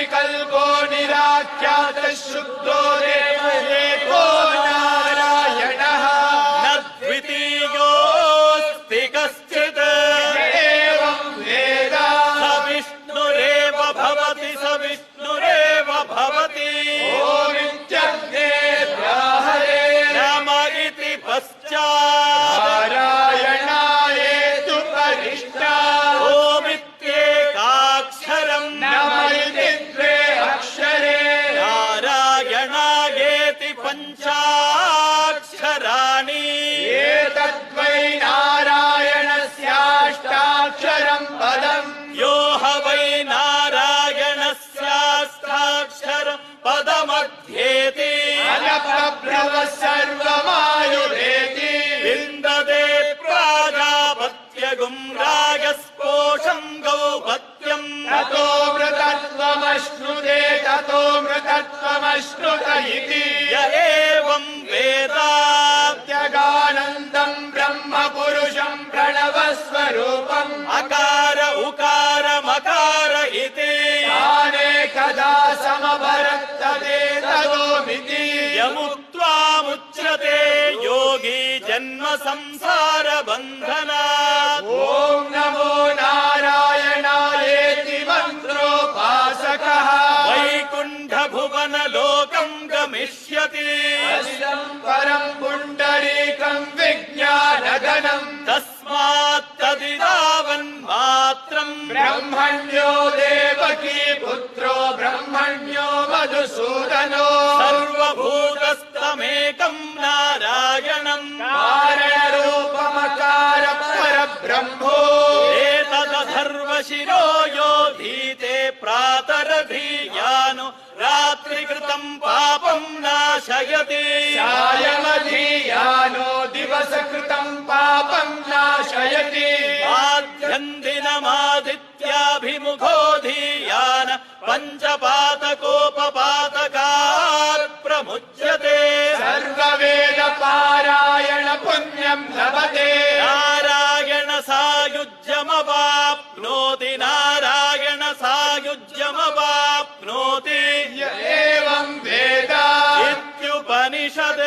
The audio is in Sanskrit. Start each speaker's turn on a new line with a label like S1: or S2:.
S1: निर्विकल्पो निराख्यातः शुद्धो देव एको नारायणः
S2: न द्वितीयोऽस्ति कश्चित्
S1: एवं वेद
S2: स विष्णुरेव भवति स विष्णुरेव भवति
S1: ओमित्यग्ने ब्राह्मणे
S2: नम इति पश्चात्
S1: नारायणायेतु परिष्टा
S2: ओमित्येकाक्षरम्
S1: नम इति द्वे अक्षरे
S2: नारायणायेति पञ्चाक्षराणि
S1: एतद्वै नारायणस्याष्टाक्षरं पदम्
S2: यो ह वै नारायणस्याष्टाक्षरम् पदमध्येति
S1: अनप्रभ्रवः सर्वमायुरेति
S2: विन्दते प्राजापत्यगुं राजस्पोषं गौपत्यम्
S1: ततो मृतत्वमश्नुते ततो मृतत्वमश्नुत इति
S2: य एवं वेद
S1: त्यगानन्दं ब्रह्म पुरुषं प्रणवस्वरूपम्
S2: अकार उकार मकार इति
S1: तानेकदा समभरत्तते तदोमिति
S2: यमुक्त्वामुच्यते योगी जन्म संसार बन्धनात्
S1: ॐ नमो नारायणायेति मन्त्रोपासकः
S2: वैकुण्ठ भुवन लोकं गमिष्यति
S1: परं पुण्डरीकं विज्ञानगणम्
S2: तस्मात् तदिदावन्मात्रम्
S1: ब्रह्मण्यो देवकी पुत्रो ब्रह्मण्यो मधुसूदनो
S2: सर्वभूतस्थमेकं नारायणम्
S1: कारणरूपमकार परब्रह्मो
S2: एतदथर्वशिरो यो धीते प्रातरधीयानो रात्रिकृतं पापं नाशयति
S1: सायमधीयानो दिवसकृतं पापं नाशयति
S2: आद्यन्दिनमादित्याभिमुखो धीयान पञ्चपातकोपपातकात् प्रमुच्यते
S1: सर्ववेदपारायण पुण्यं लभते
S2: नारायण सायुज्यमवाप्नोति नारायण सायुज्यमवाप्नोति
S1: य एवं वेद
S2: इत्युपनिषत्